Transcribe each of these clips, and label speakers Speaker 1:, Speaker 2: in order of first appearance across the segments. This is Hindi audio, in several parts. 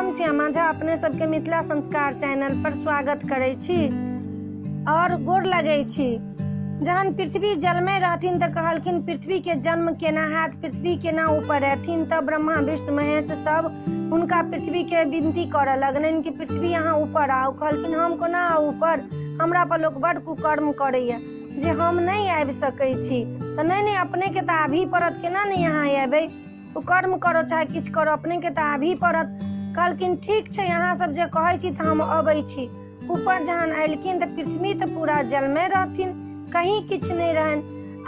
Speaker 1: हम श्यामा झा अपने सबके मिथिला संस्कार चैनल पर स्वागत करै छी और गोर लगै छी। जहन पृथ्वी जल में रहथिन त कहलखिन पृथ्वी के जन्म केना हैत, पृथ्वी केना ऊपर रहथिन। तब ब्रह्मा विष्णु महेश सब हुनका पृथ्वी के विनती करऽ लगलनि कि पृथ्वी यहाँ ऊपर आओ। कहलखिन हम कोना आउ ऊपर, हमरा पर लोक बड़ कुकर्म करैया जे हम नहीं आबि सकै छी। त नहीं अपने के त आबही पड़त, केना नहीं यहाँ एबै, कुकर्म करो चाहे किछ करो, अपने के त आबही पड़त। कहलखिन ठीक छै, यहाँ सब जे कहै छी त हम अबै छी। ऊपर जहन एलखिन त पृथ्वी त पूरा जल में रहथिन, कहीं किछ नहीं रहन।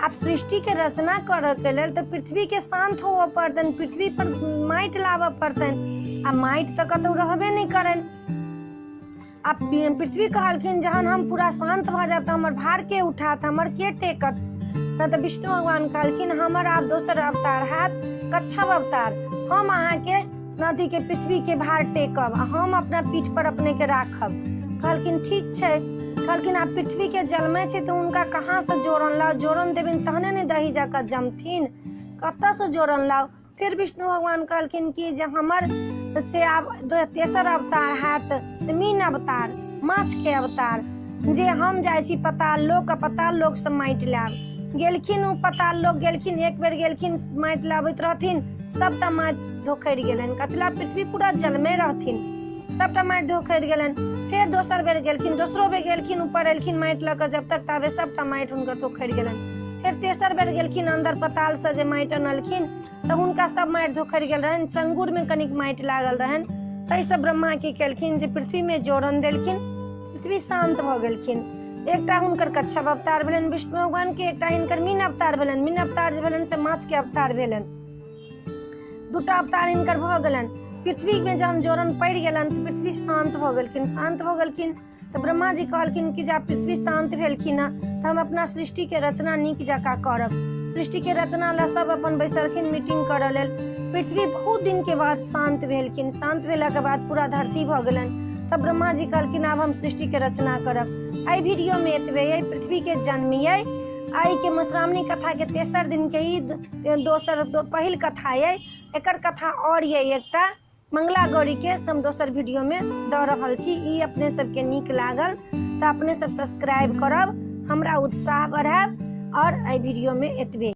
Speaker 1: आब सृष्टि के रचना करऽ के लेल त पृथ्वी के शांत होवऽ पड़तनि, पृथ्वी पर माटि लावऽ पड़तनि। आ माटि त कतौ रहबे नहीं करनि। आ पृथ्वी कहलखिन जहन हम पूरा शांत भ जायब त हमर भार के उठात, हमर के टेकत। त विष्णु भगवान कहलखिन हमर आब दोसर अवतार हैत, कच्छप अवतार। हम अहाँ के नदी के पृथ्वी के भार टेकब, हम अपना पीठ पर अपने के राखब। कहलखिन ठीक छै। कहलखिन आब पृथ्वी के जल में छै तो उनका कहाँ से जोड़न लाओ, जोड़न देबिन तहने ने दही जाकर जमथिन, कतऽ से जोड़न लाओ। फिर विष्णु भगवान कहलखिन कि जे हमर से आब तेसर अवतार हैत से मीन अवतार, माछ के अवतार। जे हम जाइ छी पताल लोक, पताल लोक से माटि लायब। गेलखिन ओ पताल लोक, गेलखिन एक बेर गेलखिन माटि लाबैत रहथिन, सबटा माटि धोखरि गेलनि। कथिला पृथ्वी पूरा जल में रहथिन, सबटा माटि धोखरि गेलनि। फिर दोसर बेर गेलखिन, दोसरो बेर गेलखिन, ऊपर एलखिन माटि लऽ कऽ, जब तक ताबे सबटा माटि हुनकर धोखरि गेलनि। फिर तेसर बेर गेलखिन अन्दर पताल से जे माटि अनलखिन तऽ हुनका सब माटि धोखरि गेल रहनि, चंगुर में कनिक माटि लागल रहनि। ताहिसँ ब्रह्मा की केलखिन जे पृथ्वी में जोड़न देलखिन, पृथ्वी शांत भऽ गेलखिन। एकटा हुनकर कच्छप अवतार भेलनि विष्णु भगवान के, एकटा हिनकर मीन अवतार भेलनि। मीन अवतार जे भेलनि से माछ के अवतार भेलनि। दूटा अवतार हिनकर भऽ गेलनि। पृथ्वी में जहन जोड़न पड़ि गेलनि तऽ पृथ्वी शांत भऽ गेलखिन। शांत भऽ गेलखिन तऽ ब्रह्मा जी कहलखिन कि जब पृथ्वी शांत भेलखिन हँ तऽ हम अपना सृष्टि के रचना नीक जकाँ करब। सृष्टि के रचना ला सब अपन बैसलखिन मीटिंग करऽ लेल। पृथ्वी बहुत दिन के बाद शांत भेलखिन। शांत भेला के बाद पूरा धरती भऽ गेलनि। तब ब्रह्मा जी कहलखिन आब हम सृष्टि के रचना करब। एहि वीडियो में एतबे अइ, पृथ्वी के जन्म अइ। आई के मधुश्रावणी कथा के तेसर दिन के ई पहिल कथा अइ। एकर कथा और ये एकटा मंगला गौरी के हम दोसर वीडियो में दऽ रहल छी। ई अपने सबके नीक लागल तऽ अपने सब सब्सक्राइब करब, हमरा उत्साह बढ़ायब। और एहि वीडियो में एतबे।